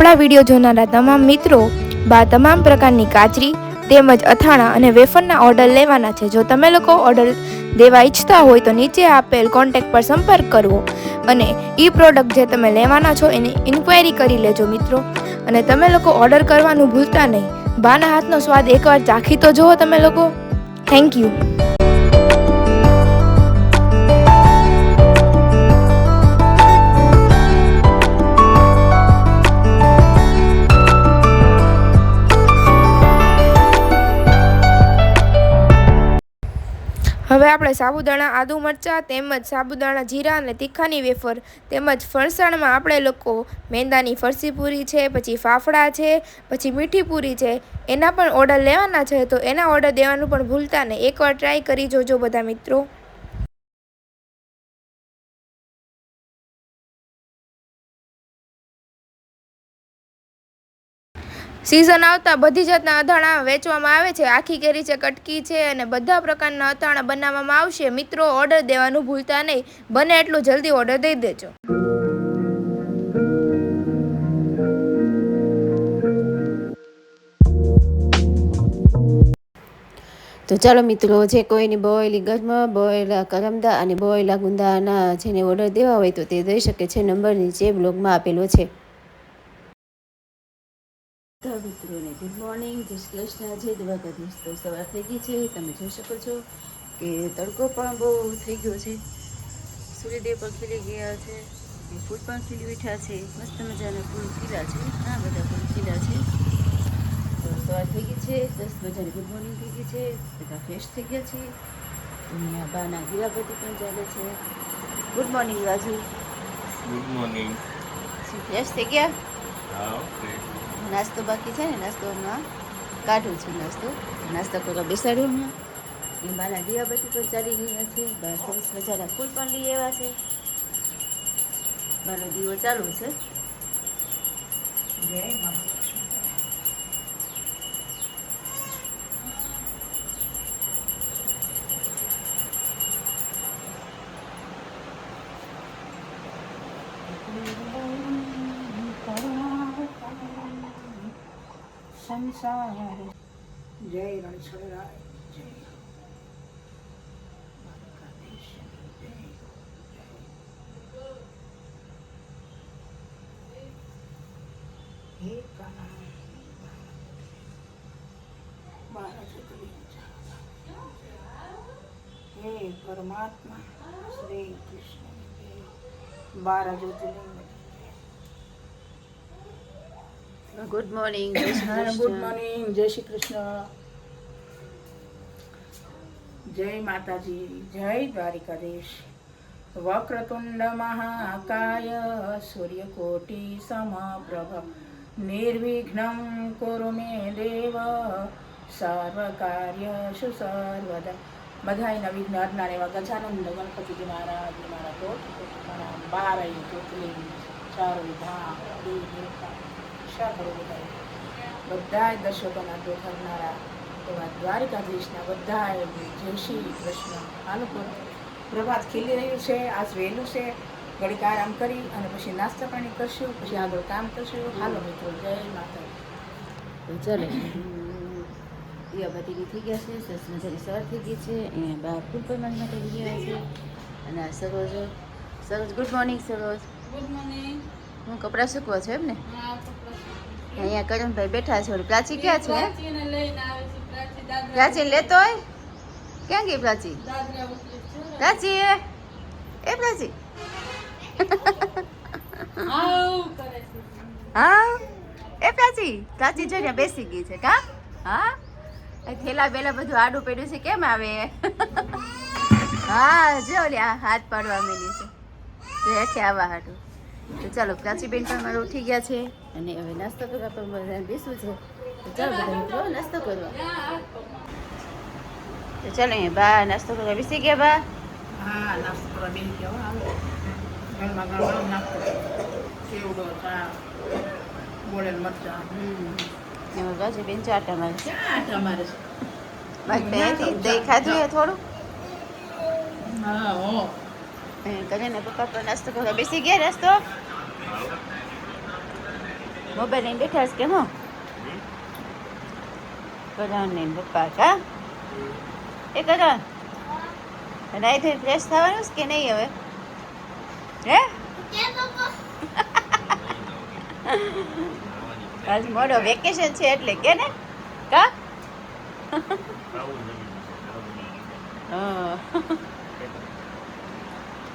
આપણા વિડીયો જોનારા તમામ મિત્રો તમામ પ્રકારની કાચરી તેમજ અથાણા અને વેફરના ઓર્ડર લેવાના છે। જો તમે લોકો ઓર્ડર દેવા ઈચ્છતા હોય તો નીચે આપેલ કોન્ટેક્ટ પર સંપર્ક કરવો અને એ પ્રોડક્ટ જે તમે લેવાના છો એની ઇન્ક્વાયરી કરી લેજો મિત્રો। અને તમે લોકો ઓર્ડર કરવાનું ભૂલતા નહીં। બાના હાથનો સ્વાદ એકવાર ચાખી તો જુઓ તમે લોકો। Thank you. હવે આપણે સાબુદાણા આદુ મરચાં તેમજ સાબુદાણા જીરા અને તીખાની વેફર તેમજ ફરસાણમાં આપણે લોકો મેંદાની ફરસી પૂરી છે, પછી ફાફડા છે, પછી મીઠી પૂરી છે, એના પણ ઓર્ડર લેવાના છે। તો એના ઓર્ડર દેવાનું પણ ભૂલતા નહીં। એકવાર ટ્રાય કરી જોજો બધા મિત્રો। સિઝન આવતા બધી જાતના અથાણા વેચવામાં આવે છે। આખી કેરી છે, કટકી છે અને બધા પ્રકારના અથાણા બનાવવામાં આવશે। મિત્રો ઓર્ડર દેવાનું ભૂલતા નહીં। બને એટલું જલ્દી ઓર્ડર દઈ દેજો। તો ચાલો મિત્રો, જે કોઈની બોયેલી ગરમા, બોયેલા કરમદા અને બોયેલા ગુંદાના જેને ઓર્ડર દેવા હોય તો તે દઈ શકે છે। નંબર નીચે બ્લોગમાં આપેલો છે। મિત્રોને ગુડ મોર્નિંગ, જય શ્રી કૃષ્ણ, જય દ્વારકાધીશ। તો સવાર થઈ ગઈ છે। તમે જોઈ શકો છો કે તડકો પણ બહુ થઈ ગયો છે। સૂર્યદેવ પણ ખીલી ગયા છે, ફૂલ પણ ખીલી ઉઠ્યા છે। મસ્ત મજાના ફૂલ ખીલા છે, ઘણા બધા ફૂલ ખીલા છે। તો સવાર થઈ ગઈ છે, 10 બજાની ગુડ મોર્નિંગ થઈ ગઈ છે। બધા ફ્રેશ થઈ ગયા છે। અહીંયા બાના દીવાબત્તી પણ ચાલે છે। Good morning Raju. Good morning. શું ફ્રેશ થઈ ગયા? હા, ફ્રેશ। નાસ્તો બાકી છે ને, નાસ્તો હમણાં કાઢું છું। નાસ્તો કરવા બેસાડ્યો હમણાં। એ બાના દીવાબત્તી પણ ચાલી રહ્યા છે। બહાર સરસ મજાના ફૂલ પણ લઈ આવ્યા છે। બાનો દીવો ચાલુ છે। જય મહાલક્ષ્મી। સંસાર જય રણછોડરાય, જય દ્વારકાધીશ, જય હે કાના હે પરમાત્મા શ્રી કૃષ્ણ, 12 જ્યોતિર્લિંગ। ગુડ મોર્નિંગ, જય શ્રી કૃષ્ણ। ગુડ મોર્નિંગ, જય શ્રી કૃષ્ણ, જય માતાજી, જય દ્વારિકાધીશ। વક્રતુંડ મહાકાય સૂર્યકોટિ સમપ્રભ નિર્વિઘ્नं કુરુ મે દેવ સર્વકાર્યેષુ સર્વદા। બધાયના વિઘ્ન હરનાર એવા ગજાનંદ ગણપતિજી મહારાજને મારા કોટી કોટી પ્રણામ। 12 જ્યોતિર્લિંગ, 4 ધામ, દેવ દેવતા બધાય દર્શકોના દુઃખ હરનારા એવા દ્વારિકાધીશના બધાય જય શ્રી કૃષ્ણ। હાલો પ્રભાત ખીલી રહ્યું છે। આજ વહેલું છે, ઘડીક આરામ કરી અને પછી નાસ્તા પાણી કરશું, પછી આગળ કામ કરશું। હાલો મિત્રો, જય માતા। ચાલો, દીવાબત્તીની થઈ ગયા છે, સરસ મજાની સવાર થઈ ગઈ છે। અહીંયા બહાર ફૂલ પણ મારી માટે લઈ ગયા છે। અને આ Saroj, good morning Saroj. Good morning. હું કપડાં સૂકવા છે એમ ને? અહીંયા કરણભાઈ બેઠા છે। પ્રાચી ક્યાં છે? પ્રાચી લેતો હોય ક્યાં ગઈ પ્રાચી? પ્રાચી એ પ્રાચી હા એ પ્રાચી જો ને બેસી ગઈ છે કા? હા, થેલા બેલા બધું આડું પડ્યું છે, કેમ આવે? હા જો હાથ પાડવા માંડી છે હેઠે આવવા હાટું। તો ચાલો, પ્રાચીબેન પણ મારે ઉઠી ગયા છે અને હવે નાસ્તો કરવા પણ બધા બેસવું છે। તો ચાલો બધા મિત્રો નાસ્તો કરવા। તો ચાલો, અહીંયા બા નાસ્તો કરવા બેસી ગયા। બા હા, નાસ્તો કરવા બેસી ગયા। ગરમા ગરમ નાસ્તો, સેવડો, ચા, બોળેલ મરચા। એમાં પ્રાચીબેન ચાટા મારે છે। ચાટા મારે છે બાકી દહીં ખાધું એ થોડું। હા હો, કરીને પપ્પા પણ નાસ્તો કરવા બેસી ગયા। નાસ્તો મોબાઈલ લઈને બેઠા છે કે હું કરણ ને પપ્પા કા એ કરણ રાઈ થઈ ફ્રેશ થવાનું છે કે નહીં હવે હે આજ મોડો વેકેશન છે એટલે કે ને કા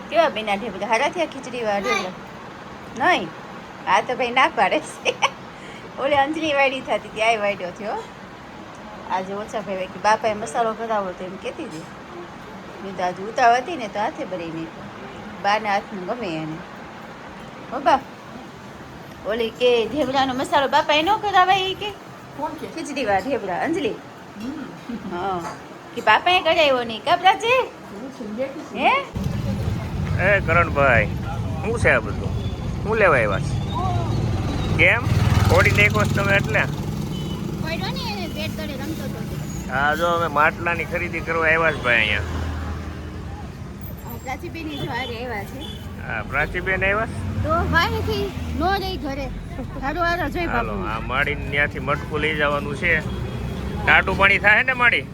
કેવા બેના ઢેબલા હારા થયા ખીચડી વાળા ઢેબલા નહીં આ તો ભાઈ ના પાડે છે ઓલે અંજલી વાડી થતી હતી આ વાડ્યો થયો આજે ઓછા ભાઈ કે બાપાએ મસાલો કરાવો તો એમ કહેતી હતી મેં તો આજે ઉતાવળ હતી ને તો હાથે ભરી નહીં બાના હાથનું ગમે એને હો બાપ ઓલી કે ઢેબલાનો મસાલો બાપાએ ન કરાવાય એ કે ખીચડી વાળા ઢેબલા અંજલી હા કે બાપાએ કરાવ્યો નહીં કપડા છે હે એ કરણભાઈ શું છે આ બધું શું લેવા આવ્યા છે કેમ થોડી દેખો છો તમે એટલે હા જો અમે માટલાની ખરીદી કરવા આવ્યા છે ભાઈ અહીંયા પ્રાચીબેન હા પ્રાચીબેન આવ્યા હાલો આ માડી ત્યાંથી મટકું લઈ જવાનું છે ટાટું પાણી થાય ને માડી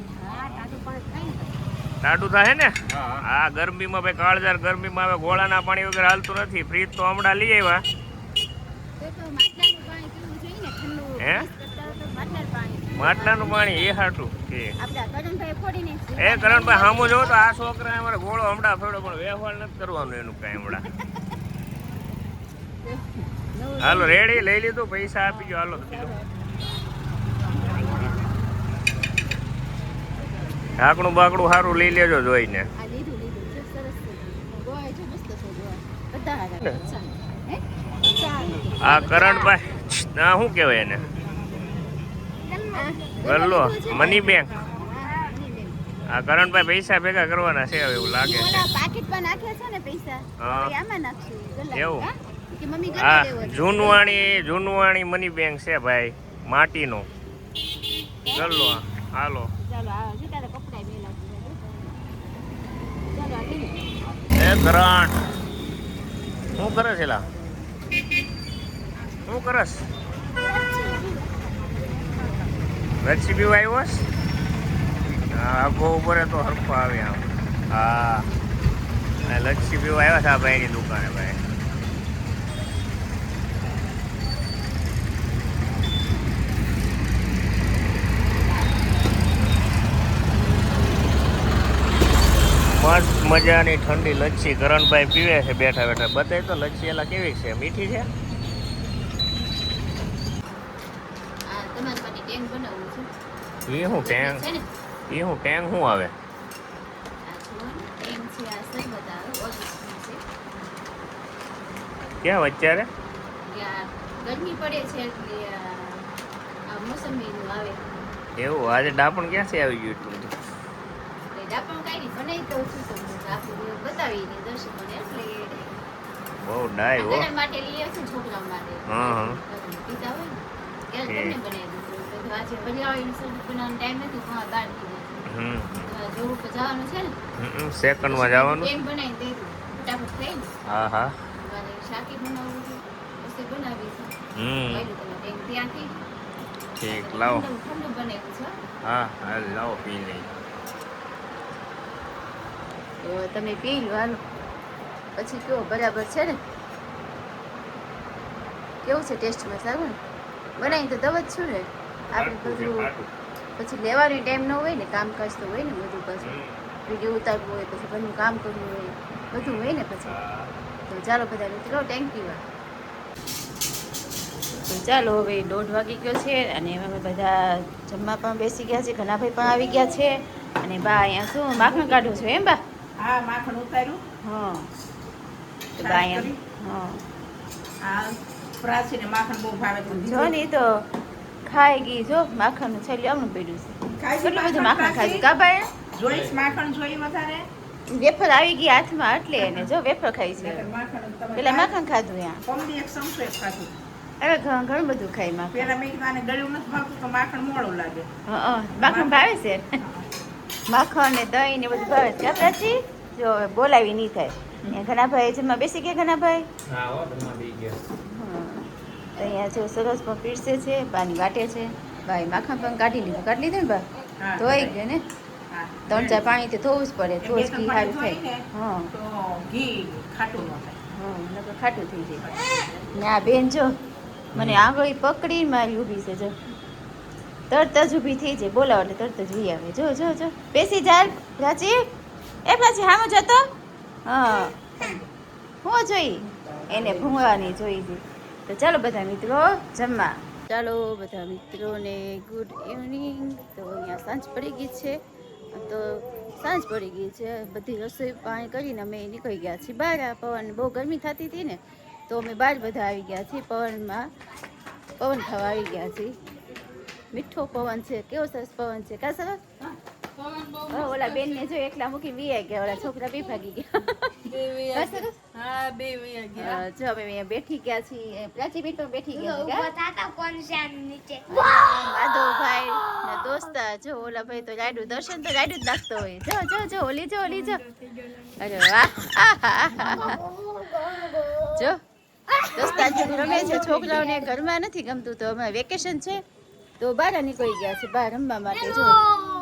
ટાટું થાય ને હા ગરમીમાં ભાઈ કાળજાર ગરમીમાં હવે ગોળાના પાણી વગર હાલતું નથી ફ્રીજ તો હમણાં લઈ આવ્યા હે માટલાનું પાણી એ હાટું કે એ કરણભાઈ સામું જોવો તો આ છોકરા અમારે ગોળો હમણાં ફેડો પણ વ્યવહાર નથી કરવાનું એનું કાંઈ હમણાં હાલો રેડી લઈ લીધું પૈસા આપી ગયો હાલો ઢાંકણું બાકડું સારું લઈ લેજો જોઈને આ કરણભાઈ ના શું કહેવાય એને ગલ્લો મની બેંક આ કરણભાઈ પૈસા ભેગા કરવાના છે હવે એવું લાગે છે એવું હા જૂનવાણી મની બેંક છે ભાઈ માટીનો ગલ્લો હાલો એ કરણ શું કરે છે લા શું કરસ લચ્છી પીવા આવ્યો હા આગો ઉપર તો હરખો આવે આમ હા લચ્છી પીવા આવ્યા છે આ ભાઈની દુકાને ભાઈ મસ્ત મજાની ઠંડી લચ્છી કરણભાઈ પીવે છે બેઠા બેઠા બતાય તો લચ્છી એલા કેવી છે મીઠી છે એ શું ટેંગ શું આવે ક્યાં અત્યારે ગરમી પડે છે એટલે મોસમી આવે એવું આજે ડાપણ ક્યાંથી આવી ગયું એટલું બધું ડાપણ કઈ નહીં બનાવી દઉં છું તમને બતાવી દે દર્શકોને એટલે બહુ ડાય હો માટે લઈ આવશું છોકરાઓ માટે હા પીતા હોય ને ત્યારે તમને બનાવી દઉં આજે બનાવવાની બનાવવાનો ટાઈમ નથી પણ બહાર જોવું તો જવાનું છે ને સેકન્ડમાં જવાનું એમ બનાવી દઈ દઉં ફટાફટ થઈ ને હા હા મારે શાકી બનાવવું છે પછી બનાવી છે ત્યાંથી ઠીક લાવો ઠંડુ બનાવ્યું છે હા હાલ લાવો પી લઈ તો તમે પી લો હાલો પછી કયો બરાબર છે ને કેવું છે ટેસ્ટમાં સારું ને બનાવીને તો દવા જ છું ને આપણે બધું પછી લેવાનો ટાઈમ ન હોય ને કામકાજ તો હોય ને બધું પાછું વિડીયો ઉતારવું હોય પછી ઘરનું કામ કરવું હોય બધું હોય ને પછી તો ચાલો બધા મિત્રો થેન્ક યુ તો ચાલો હવે 1:30 વાગી ગયો છે અને અમે બધા જમવા પણ બેસી ગયા છે ઘણાભાઈ પણ આવી ગયા છે અને બા અહીંયા શું માખણ કાઢું છું એમ બા હા માખણ ઉતાર્યું હા તો બા અહીંયા આ પ્રાચીને માખણ બહુ ભાવે તો જો ને તો ખાઈ ગઈ જો માખણનું છેલ્લું આમનું પડ્યું છે કેટલું બધું માખણ ખાઈ ગયું કા ભાઈ જોઈશ માખણ જોઈ વધારે વેફર આવી ગઈ હાથમાં એટલે એને જો વેફર ખાઈ છે પેલા માખણ ખાધું ત્યાં પમદી એક સમસો એક ખાધું હવે ઘણું બધું ખાઈ માખણ પેલા મેં કીધું આને ગળ્યું નથી ભાવતું તો માખણ મોડું લાગે માખણ ભાવે છે માખણ ને દહીં ને બધું ભાવે છે પ્રાચી જો બોલાવી નહીં થાય ઘણા ભાઈ જમવા બેસી ગયા ઘણા ભાઈ તો અહીંયા જો સરસ પણ પીરસે છે, બાની વાટે છે. ભાઈ માખણ પણ કાઢી લીધું ને બા? હા, ધોઈ ગયો ને? હા. 3-4 પાણીથી ધોવું જ પડે તો જ ઘી સારું થાય. હા તો ઘી ખાટું ન થાય. હા, નકર ખાટું થઈ જાય. ને આ બેન જો મને આગળ પકડી મારી ઊભી છે જો. તરત જ ઊભી થઈ જાય, બોલાવો એટલે તરત જ વી આવે. જો જો જો બેસી જા પ્રાચી. એ પ્રાચી હામો જતો. હા હું જોઈ એને ભૂંગળાની જોઈ હતી. તો ચાલો બધા મિત્રો જમવા. ચાલો બધા મિત્રોને ગુડ ઇવનિંગ. તો અહીંયા સાંજ પડી ગઈ છે. તો સાંજ પડી ગઈ છે, બધી રસોઈ પાણી કરીને અમે નીકળી ગયા છીએ બહાર. પવન બહુ ગરમી થતી હતી ને, તો અમે બહાર બધા આવી ગયા છીએ. પવન ખાવા આવી ગયા છીએ. મીઠો પવન છે, કેવો સરસ પવન છે કા સરસ. ઓલા બેન ને જો એકલા મૂકી વી ગયા, ઓલા છોકરા બી ભાગી ગયા. સરસ. જો અમે અહીંયા બેઠી ગયા છીએ. પ્રાચી બેન પણ બેઠી ગયા માધવભાઈ ને દોસ્તા. જો ઓલા ભાઈ તો રાયડું દર્શન તો રાયડું જ નાખતો હોય. જો જો જો ઓલી જો ઓલી જો. અરે વાહ. જો દોસ્તા રમે છે. છોકરાઓને ઘરમાં નથી ગમતું, તો અમે વેકેશન છે તો બહાર નીકળી ગયા છે બહાર રમવા માટે. જો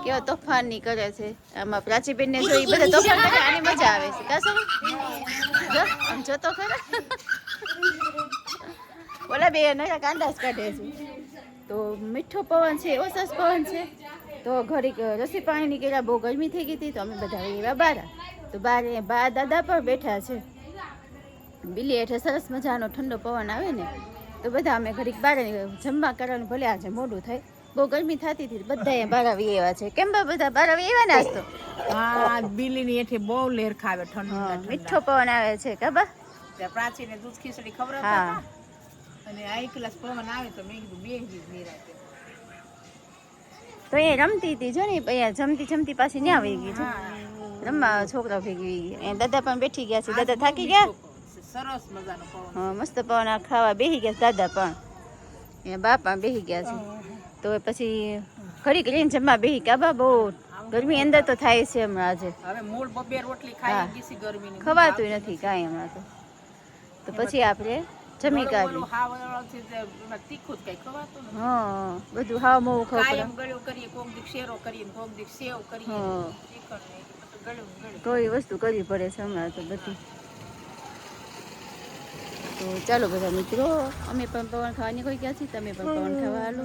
કેવા તોફાન ની કરે છે. આમાં પ્રાચીબેન ને જોઈ બધા તોફાન કરે, આની મજા આવે છે કા સર? જો આમ જોતો ખરા. ઓલા બે નયા કાંડા જ કાઢે છે. તો મીઠો પવન છે, એવો સરસ પવન છે. તો ઘડીક રસી પાણી નીકળ્યા, બહુ ગરમી થઈ ગઈ હતી તો અમે બધા એવા બહાર. તો બા દાદા પણ બેઠા છે બિલ્લી હેઠે. સરસ મજાનો ઠંડો પવન આવે ને, તો બધા અમે ઘડીક બહાર જમવા કરવાનું. ભલે આજે મોડું થાય, બહુ ગરમી થતી હતી, બધા બહાર આવી એવા છે. કેમ બા બધા બહાર આવી એવા ને આજ તો? હા, બિલીની હેઠે બહુ લેર ખાવે ઠંડા. મીઠો પવન આવે છે કા બા? પ્રાચીને દૂધ ખીચડી ખબર હા. અને આ ક્લાસ પવન આવે તો મેં કીધું બે નિરાતે. તો એ રમતી હતી જો ને, અહીંયા જમતી પાછી ન્યા વહી ગઈ છે રમવા. છોકરા ભેગી વહી ગયા. દાદા પણ બેઠી ગયા છે. દાદા થાકી ગયા. સરસ મજાનો પવન. હા, મસ્ત પવન. આ ખાવા બેસી ગયા દાદા પણ. અહીંયા બા પણ બેસી ગયા છે. તો પછી ઘડીક રહીને જમવા બેસી કા બા? બહુ ગરમી અંદર તો થાય છે હમણાં આજે. હવે મૂળ બબે રોટલી ખાઈ ગઈ છે ગરમીની. ખવાતું નથી કાંઈ હમણાં તો પછી આપણે જમી કાઢી. તીખું કઈ ખવાતું નથી. હા, બધું હાવ મોવું ખાવું કાયમ ગળ્યું કરીએ, કોક દી શેરો કરીએ, કોક દી સેવ કરીએ. હા. તીખું નહીં, ગળ્યું ગળ્યું. કોઈ વસ્તુ કરવી પડે છે હમણાં તો બધી. તો ચાલો બધા મિત્રો, અમે પણ પવન ખાવા નીકળી ગયા છીએ. તમે પણ પવન ખાવા હાલો.